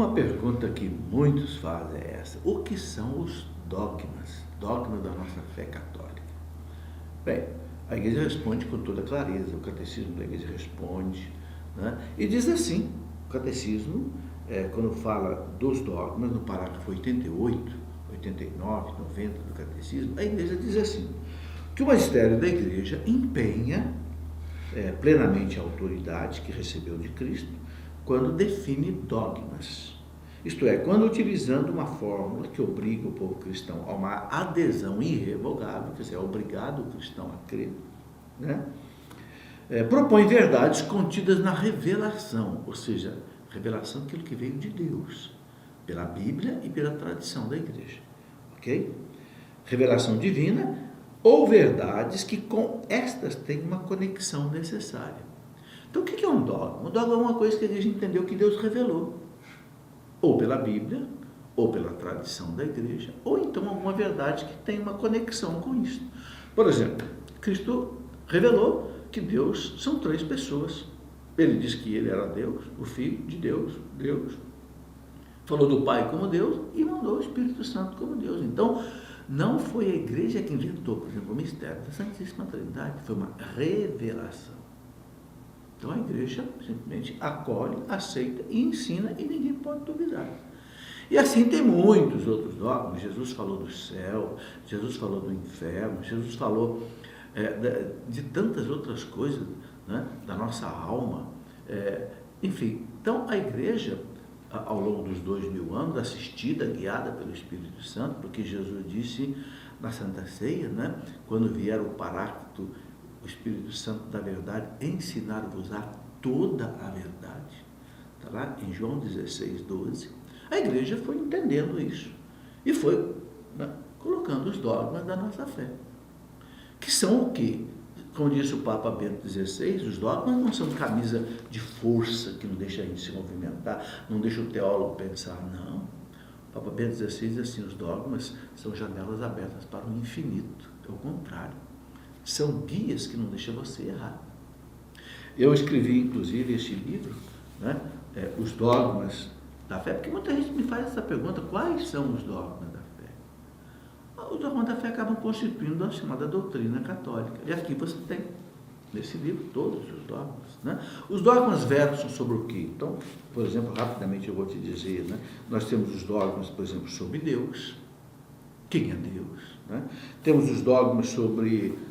Uma pergunta que muitos fazem é essa: o que são os dogmas? Dogmas da nossa fé católica. Bem, a igreja responde com toda clareza, o catecismo da igreja responde, né? E diz assim, o catecismo, quando fala dos dogmas, no parágrafo 88, 89, 90 do catecismo, a igreja diz assim, que o magistério da igreja empenha plenamente a autoridade que recebeu de Cristo quando define dogmas. Isto é, quando utilizando uma fórmula que obriga o povo cristão a uma adesão irrevogável, quer dizer, é obrigado o cristão a crer, né? Propõe verdades contidas na revelação, ou seja, revelação daquilo que veio de Deus, pela Bíblia e pela tradição da igreja, ok? Revelação divina ou verdades que com estas têm uma conexão necessária. Então, o que é um dogma? Um dogma é uma coisa que a igreja entendeu que Deus revelou, ou pela Bíblia, ou pela tradição da igreja, ou então alguma verdade que tem uma conexão com isso. Por exemplo, Cristo revelou que Deus são três pessoas. Ele disse que ele era Deus, o Filho de Deus, Deus. Falou do Pai como Deus e mandou o Espírito Santo como Deus. Então, não foi a igreja que inventou, por exemplo, o mistério da Santíssima Trindade, foi uma revelação. Então a igreja simplesmente acolhe, aceita e ensina e ninguém pode duvidar. E assim tem muitos outros dogmas. Jesus falou do céu, Jesus falou do inferno, Jesus falou de tantas outras coisas, né, da nossa alma. Enfim, então a igreja, ao longo dos 2000 anos, assistida, guiada pelo Espírito Santo, porque Jesus disse na Santa Ceia, né, quando vier o Paráclito, o Espírito Santo da verdade, ensinar-vos a toda a verdade. Está lá em João 16, 12. A igreja foi entendendo isso e foi, né, colocando os dogmas da nossa fé. Que são o quê? Como disse o Papa Bento XVI, os dogmas não são camisa de força que não deixa a gente se movimentar, não deixa o teólogo pensar, não. O Papa Bento XVI diz assim, os dogmas são janelas abertas para o infinito, é o contrário. São guias que não deixam você errar. Eu escrevi, inclusive, este livro, né, Os Dogmas da Fé, porque muita gente me faz essa pergunta, quais são os dogmas da fé? Os dogmas da fé acabam constituindo a chamada doutrina católica. E aqui você tem, nesse livro, todos os dogmas, né? Os dogmas versam sobre o quê? Então, por exemplo, rapidamente eu vou te dizer, né, nós temos os dogmas, por exemplo, sobre Deus. Quem é Deus? Né? Temos os dogmas sobre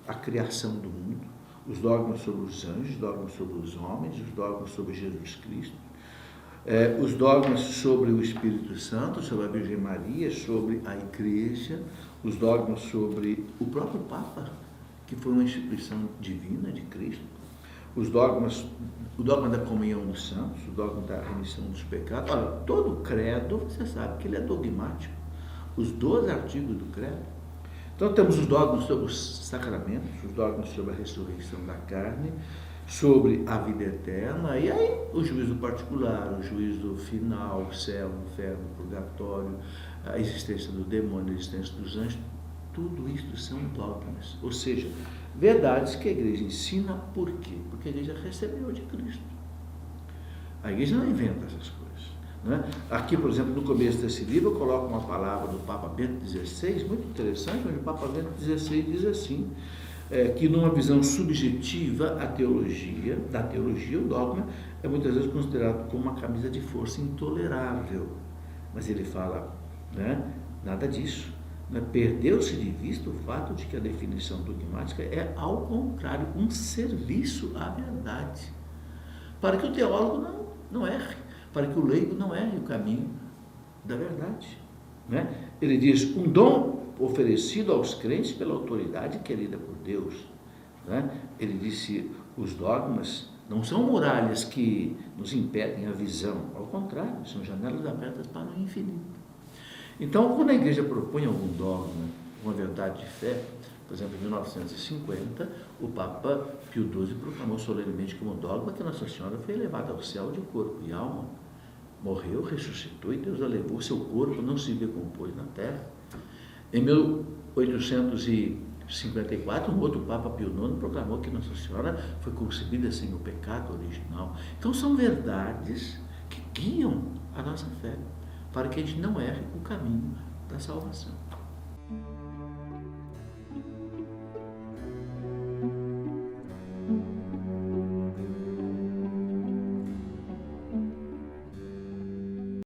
a criação do mundo, os dogmas sobre os anjos, os dogmas sobre os homens, os dogmas sobre Jesus Cristo, os dogmas sobre o Espírito Santo, sobre a Virgem Maria, sobre a Igreja, os dogmas sobre o próprio Papa, que foi uma instituição divina de Cristo, o dogma da comunhão dos santos, o dogma da remissão dos pecados. Olha, todo credo, você sabe que ele é dogmático, os 12 artigos do credo. Então temos os dogmas sobre os sacramentos, os dogmas sobre a ressurreição da carne, sobre a vida eterna, e aí o juízo particular, o juízo final, o céu, o inferno, o purgatório, a existência do demônio, a existência dos anjos, tudo isso são dogmas, ou seja, verdades que a igreja ensina. Por quê? Porque a igreja recebeu de Cristo. A igreja não inventa essas coisas. Né? Aqui, por exemplo, no começo desse livro, eu coloco uma palavra do Papa Bento XVI, muito interessante, onde o Papa Bento XVI diz assim, que numa visão subjetiva da teologia, o dogma é muitas vezes considerado como uma camisa de força intolerável. Mas ele fala, né, nada disso. Né? Perdeu-se de vista o fato de que a definição dogmática é, ao contrário, um serviço à verdade, para que o teólogo não erre, para que o leigo não erre o caminho da verdade. Né? Ele diz, um dom oferecido aos crentes pela autoridade querida por Deus. Né? Ele disse, os dogmas não são muralhas que nos impedem a visão, ao contrário, são janelas abertas para o infinito. Então, quando a igreja propõe algum dogma, uma verdade de fé, por exemplo, em 1950, o Papa Pio XII proclamou solenemente como dogma que Nossa Senhora foi elevada ao céu de corpo e alma, morreu, ressuscitou e Deus a levou, seu corpo não se decompôs na terra. Em 1854, um outro Papa Pio IX proclamou que Nossa Senhora foi concebida sem o pecado original. Então são verdades que guiam a nossa fé, para que a gente não erre o caminho da salvação.